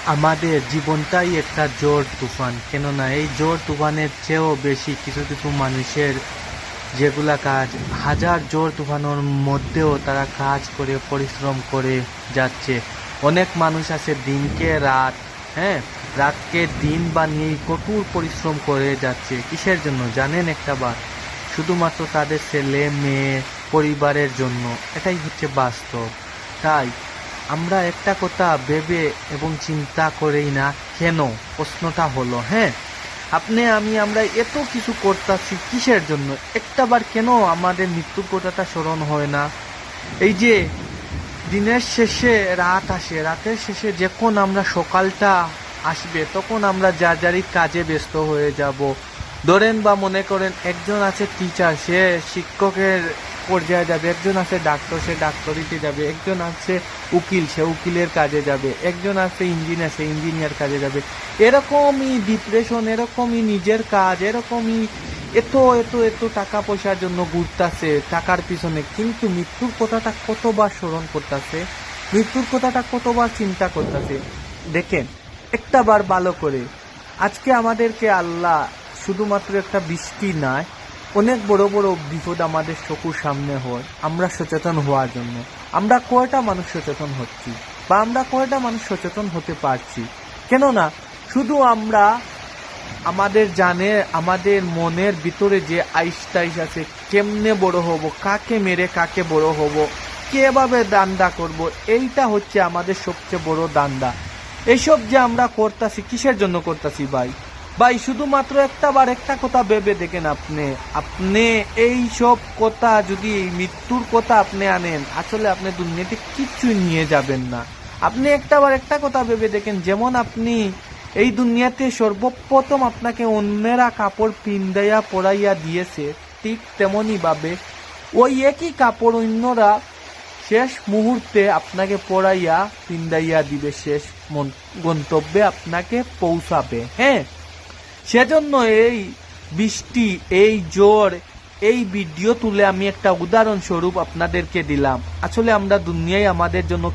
আমাদের জীবনটাই একটা ঝড় তুফান, কেননা এই ঝড় তুফানের চেয়েও বেশি কিছু কিছু মানুষের যেগুলা কাজ হাজার ঝড় তুফানের মধ্যেও তারা কাজ করে পরিশ্রম করে যাচ্ছে। অনেক মানুষ আছে দিনকে রাত, হ্যাঁ, রাতকে দিন বানিয়ে কঠোর পরিশ্রম করে যাচ্ছে। কিসের জন্য জানেন? একটা বার শুধুমাত্র তাদের ছেলে মেয়ে পরিবারের জন্য। এটাই হচ্ছে বাস্তব। তাই আমরা একটা কথা ভেবে এবং চিন্তা করেই না কেন? প্রশ্নটা হলো, হ্যাঁ, আপনি আমি আমরা এত কিছু করতেছি কিসের জন্য? একটাবার কেন আমাদের মৃত্যুর কথাটা স্মরণ হয় না? এই যে দিনের শেষে রাত আসে, রাতের শেষে যখন আমরা সকালটা আসবে তখন আমরা যার যারই কাজে ব্যস্ত হয়ে যাব। ধরেন বা মনে করেন একজন আছে টিচার, সে শিক্ষকের পর্যায়ে যাবে, একজন আছে ডাক্তার, সে ডাক্তারিতে যাবে, একজন আছে উকিল, সে উকিলের কাজে যাবে, একজন আছে ইঞ্জিনিয়ার, সে ইঞ্জিনিয়ার কাজে যাবে। এরকমই ডিপ্রেশন, এরকমই নিজের কাজ, এরকমই এত এত এত টাকা পয়সার জন্য ঘুরতাছে টাকার পিছনে, কিন্তু মৃত্যুর কথাটা কতবার স্মরণ করতেছে, মৃত্যুর কথাটা কতবার চিন্তা করতেছে। দেখেন একটা বার ভালো করে, আজকে আমাদেরকে আল্লাহ শুধুমাত্র একটা বৃষ্টি নয়, অনেক বড় বড় বিপদ আমাদের চোখের সামনে হয়। আমরা সচেতন হওয়ার জন্য আমরা কয়টা মানুষ সচেতন হচ্ছি, বা আমরা কয়টা মানুষ সচেতন হতে পারছি? কেননা শুধু আমরা আমাদের জানে, আমাদের মনের ভিতরে যে আইস টাইস আছে, কেমনে বড় হব, কাকে মেরে কাকে বড় হব, কিভাবে দান্দা করব, এইটা হচ্ছে আমাদের সবচেয়ে বড় দান্দা। এইসব যে আমরা করতেছি কিসের জন্য করতেছি ভাই? ভাই শুধুমাত্র একটা কথা ভেবে দেখেন, আপনি এই সব কথা যদি মৃত্যুর কথা আপনি আনেন, আসলে আপনি দুনিয়াতে কিচ্ছুই নিয়ে যাবেন না। আপনি একটা কথা ভেবে দেখেন, যেমন আপনি এই দুনিয়াতে সর্বপ্রথম আপনাকে অন্যেরা কাপড় পিন্দাইয়া পরাইয়া দিয়েছে, ঠিক তেমনই ভাবে ওই একই কাপড় অন্যরা শেষ মুহূর্তে আপনাকে পরাইয়া পিন্দাইয়া দিবে, শেষ গন্তব্যে আপনাকে পৌঁছাবে। হ্যাঁ, সেজন্য এই বৃষ্টি, এই ঝড়, এই ভিডিও তুলে আমি একটা উদাহরণস্বরূপ আপনাদেরকে দিলাম। আসলে আমরা দুনিয়ায় আমাদের জন্য